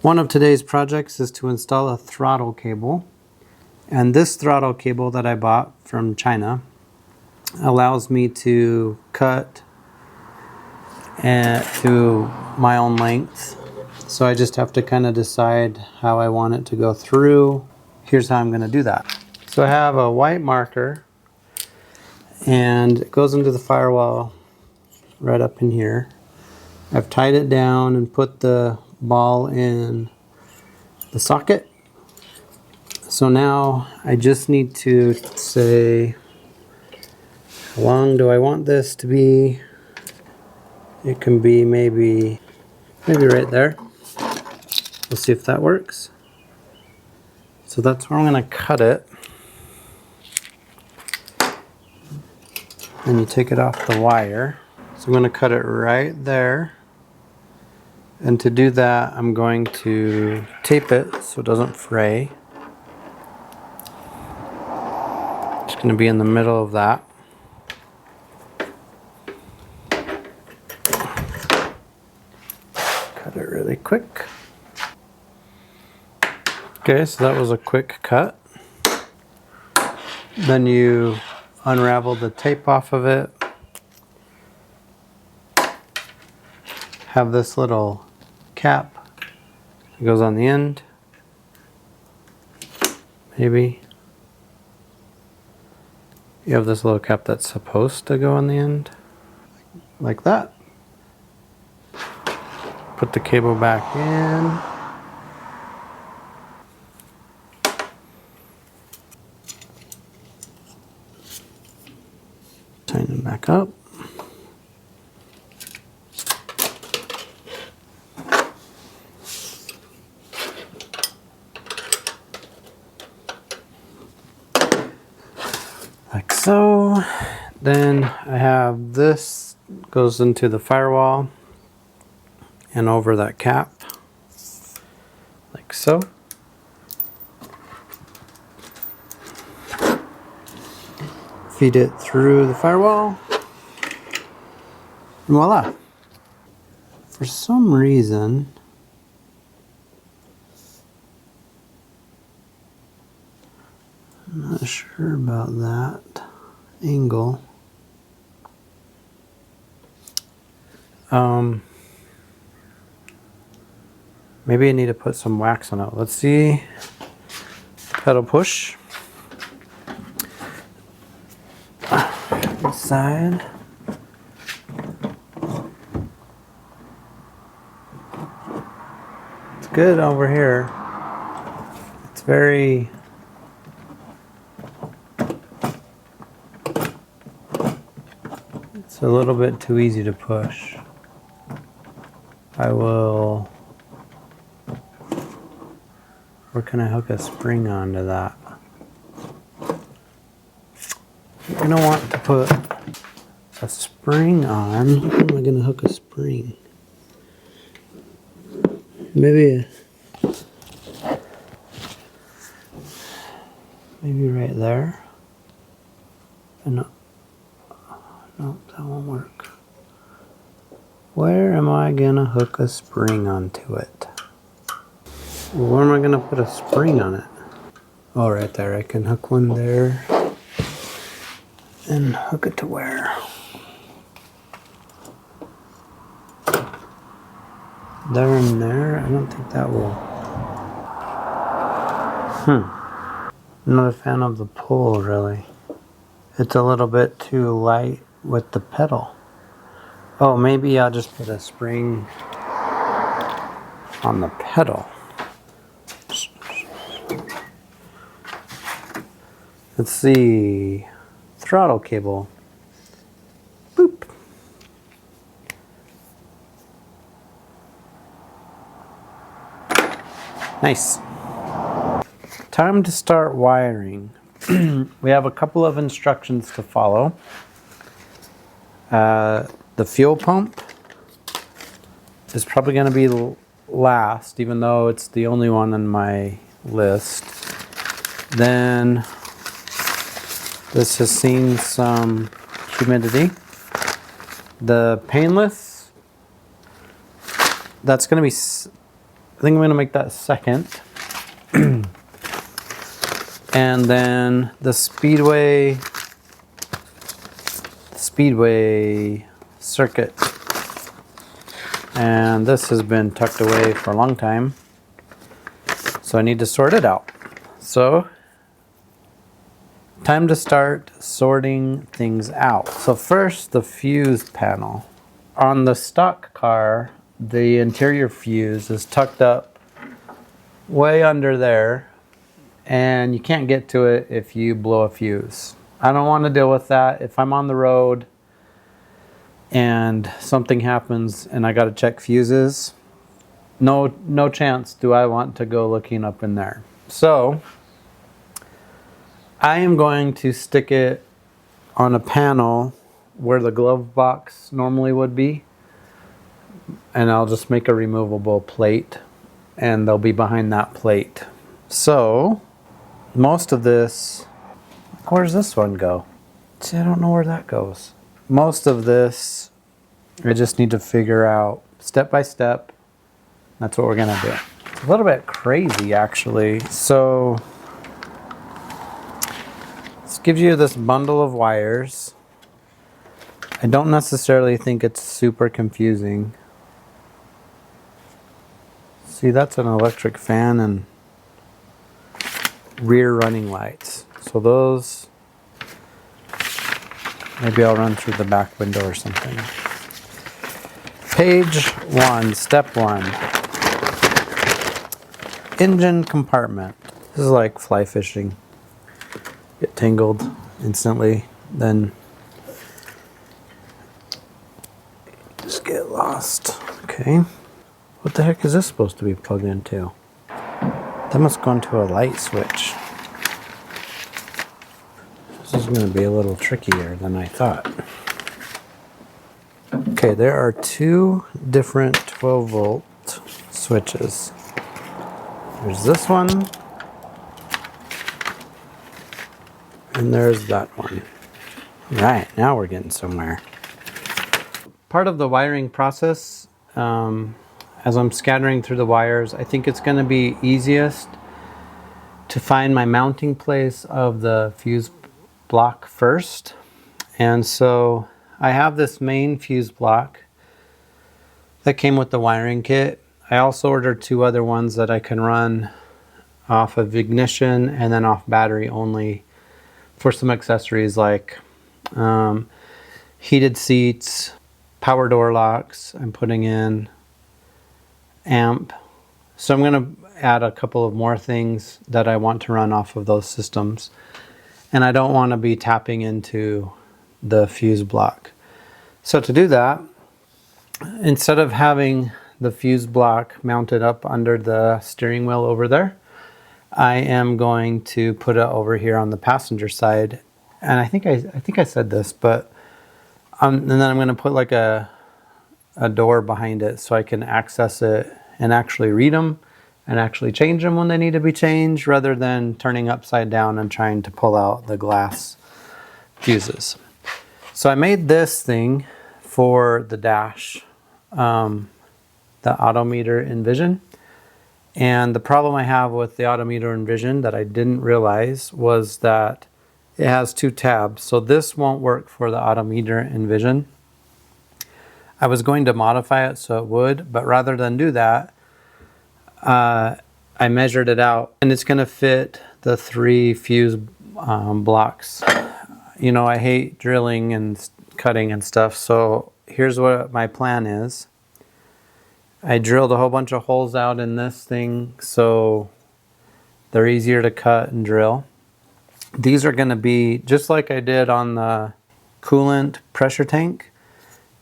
One of today's projects is to install a throttle cable. And this throttle cable that I bought from China allows me to cut to my own length. So I just have to kind of decide how I want it to go through. Here's how I'm going to do that. So I have a white marker and it goes into the firewall right up in here. I've tied it down and put the ball in the socket. So now I just need to say, how long do I want this to be? It can be maybe right there. We'll see if that works. So that's where I'm going to cut it. And you take it off the wire. So I'm going to cut it right there. And to do that, I'm going to tape it so it doesn't fray. It's going to be in the middle of that. Cut it really quick. Okay, so that was a quick cut. Then you unravel the tape off of it. Have this little cap that goes on the end. Maybe. You have this little cap that's supposed to go on the end. Like that. Put the cable back in. Tighten it back up. Like so. Then I have this goes into the firewall and over that cap, like so. Feed it through the firewall, and voila. For some reason, I'm not sure about that angle. Maybe I need to put some wax on it. Let's see. Pedal push. Side. It's good over here. It's very it's a little bit too easy to push. Where can I hook a spring onto that? You're gonna want to put a spring on. Where am I gonna hook a spring? Maybe right there. No, that won't work. Where am I gonna hook a spring onto it? Where am I gonna put a spring on it? Oh, right there. I can hook one there and hook it to where? There and there? I don't think that will. I'm not a fan of the pull, really. It's a little bit too light with the pedal. Oh, maybe I'll just put a spring on the pedal. Let's see. Throttle cable. Boop. Nice. Time to start wiring. We have a couple of instructions to follow. The fuel pump is probably going to be last, even though it's the only one on my list. Then this has seen some humidity. The painless, that's going to be think I'm gonna make that second. And then the Speedway circuit. And this has been tucked away for a long time, so I need to sort it out. So, time to start sorting things out. So first, the fuse panel. On the stock car, the interior fuse is tucked up way under there, and you can't get to it if you blow a fuse. I don't want to deal with that. If I'm on the road and something happens and I got to check fuses, no chance do I want to go looking up in there. So I am going to stick it on a panel where the glove box normally would be, and I'll just make a removable plate and they'll be behind that plate. So most of this, where's this one go? See, I don't know where that goes. Most of this, I just need to figure out step by step. That's what we're gonna do. It's a little bit crazy, actually. So this gives you this bundle of wires. I don't necessarily think it's super confusing. See, that's an electric fan and rear running lights. So those, maybe I'll run through the back window or something. Page 1, step 1. Engine compartment. This is like fly fishing. Get tangled instantly, then just get lost. Okay. What the heck is this supposed to be plugged into? That must go into a light switch. This is going to be a little trickier than I thought. Okay, there are two different 12-volt switches. There's this one, and there's that one. Right, now we're getting somewhere. Part of the wiring process, as I'm scattering through the wires, I think it's going to be easiest to find my mounting place of the fuse block first. And so I have this main fuse block that came with the wiring kit. I also ordered two other ones that I can run off of ignition and then off battery only for some accessories like heated seats, power door locks I'm putting in, amp. So I'm going to add a couple of more things that I want to run off of those systems. And I don't want to be tapping into the fuse block. So to do that, instead of having the fuse block mounted up under the steering wheel over there, I am going to put it over here on the passenger side. And I think I said this, but and then I'm going to put like a door behind it so I can access it and actually read them and actually change them when they need to be changed, rather than turning upside down and trying to pull out the glass fuses. So I made this thing for the dash, the Autometer Envision. And the problem I have with the Autometer Envision that I didn't realize was that it has two tabs. So this won't work for the Autometer Envision. I was going to modify it so it would, but rather than do that, I measured it out and it's going to fit the 3 fuse blocks. You know, I hate drilling and cutting and stuff, so here's what my plan is. I drilled a whole bunch of holes out in this thing so they're easier to cut and drill. These are going to be just like I did on the coolant pressure tank.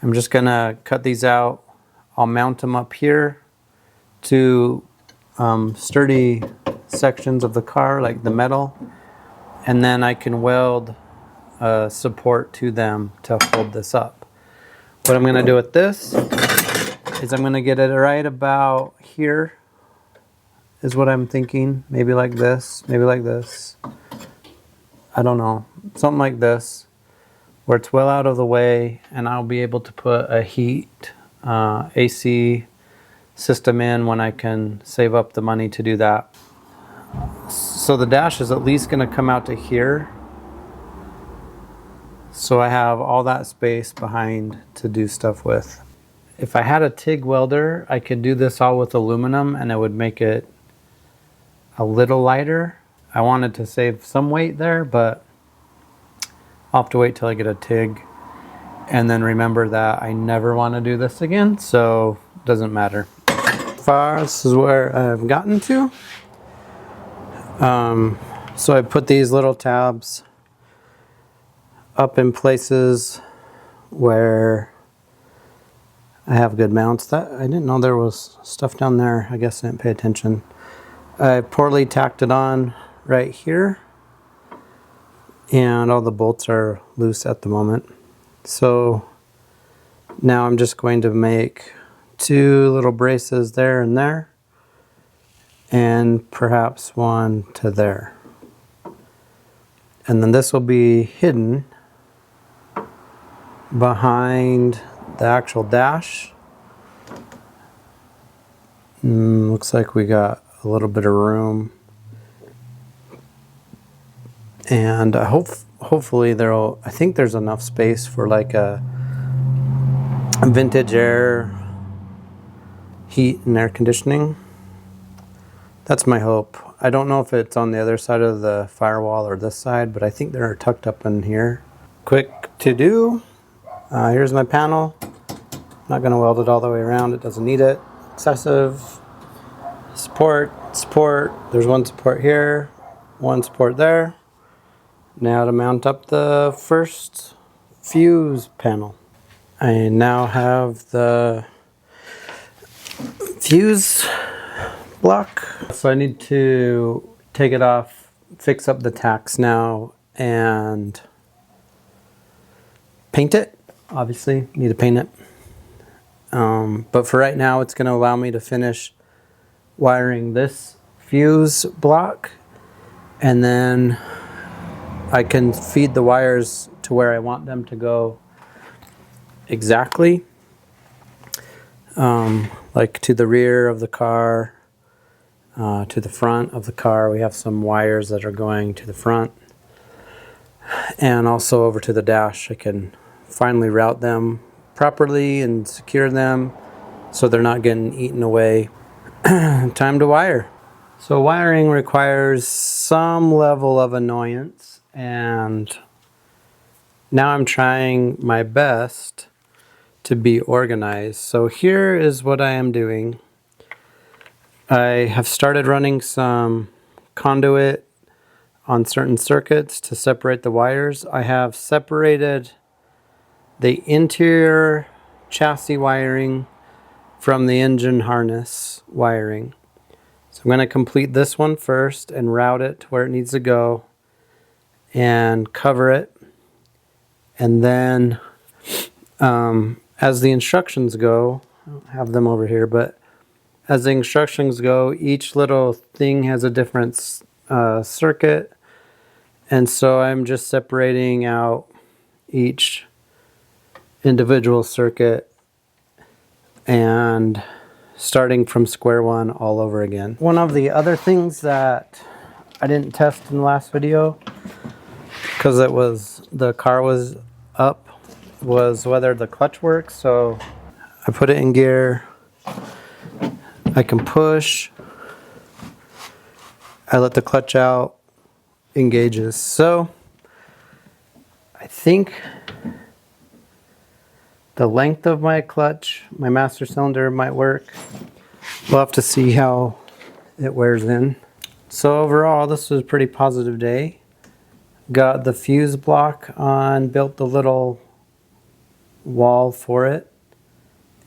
I'm just going to cut these out. I'll mount them up here to sturdy sections of the car, like the metal, and then I can weld support to them to hold this up. What I'm going to do with this is I'm going to get it right about here, is what I'm thinking. Maybe like this, maybe like this. I don't know, something like this, where it's well out of the way, and I'll be able to put a heat AC system in when I can save up the money to do that. So the dash is at least going to come out to here. So I have all that space behind to do stuff with. If I had a TIG welder, I could do this all with aluminum and it would make it a little lighter. I wanted to save some weight there, but I'll have to wait till I get a TIG and then remember that I never want to do this again, so it doesn't matter. This is where I've gotten to. So I put these little tabs up in places where I have good mounts. That I didn't know there was stuff down there. I guess I didn't pay attention. I poorly tacked it on right here, and all the bolts are loose at the moment. So now I'm just going to make 2 little braces there and there, and perhaps one to there. And then this will be hidden behind the actual dash. Looks like we got a little bit of room. And hopefully I think there's enough space for like a vintage air heat and air conditioning. That's my hope. I don't know if it's on the other side of the firewall or this side, but I think they're tucked up in here. Quick to do. Here's my panel. Not going to weld it all the way around. It doesn't need it. Excessive. Support. There's one support here, one support there. Now to mount up the first fuse panel. I now have the fuse block. So I need to take it off, fix up the tacks now, and paint it. Obviously, need to paint it. But for right now, it's going to allow me to finish wiring this fuse block, and then I can feed the wires to where I want them to go exactly. Like to the rear of the car, to the front of the car. We have some wires that are going to the front, and also over to the dash. I can finally route them properly and secure them so they're not getting eaten away. Time to wire. So wiring requires some level of annoyance, and now I'm trying my best to be organized. So here is what I am doing. I have started running some conduit on certain circuits to separate the wires. I have separated the interior chassis wiring from the engine harness wiring. So I'm going to complete this one first and route it to where it needs to go and cover it. And then as the instructions go, I don't have them over here, but as the instructions go, each little thing has a different circuit. And so I'm just separating out each individual circuit and starting from square one all over again. One of the other things that I didn't test in the last video, because the car was up, was whether the clutch works. So I put it in gear. I can push. I let the clutch out, engages. So I think the length of my clutch, my master cylinder, might work. We'll have to see how it wears in. So overall, this was a pretty positive day. Got the fuse block on, built the little wall for it.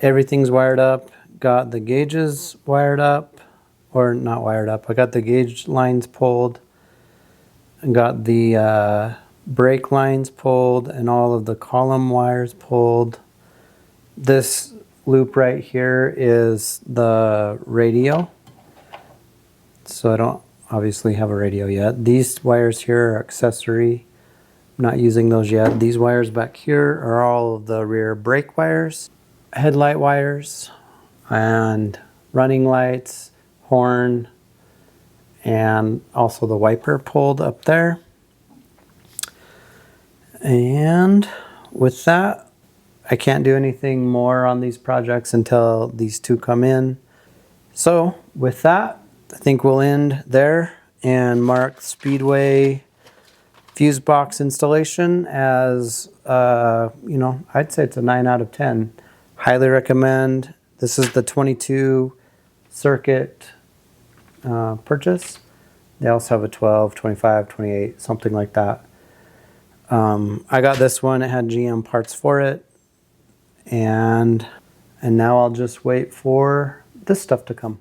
Everything's wired up. Got the gauges wired up, or not wired up. I got the gauge lines pulled, and got the brake lines pulled, and all of the column wires pulled. This loop right here is the radio. So I don't obviously have a radio yet. These wires here are accessory. I'm not using those yet. These wires back here are all of the rear brake wires, headlight wires, and running lights, horn, and also the wiper pulled up there. And with that, I can't do anything more on these projects until these two come in. So with that, I think we'll end there and mark Speedway fuse box installation as, you know, I'd say it's a 9 out of 10. Highly recommend. This is the 22 circuit purchase. They also have a 12, 25, 28, something like that. I got this one. It had GM parts for it. And now I'll just wait for this stuff to come.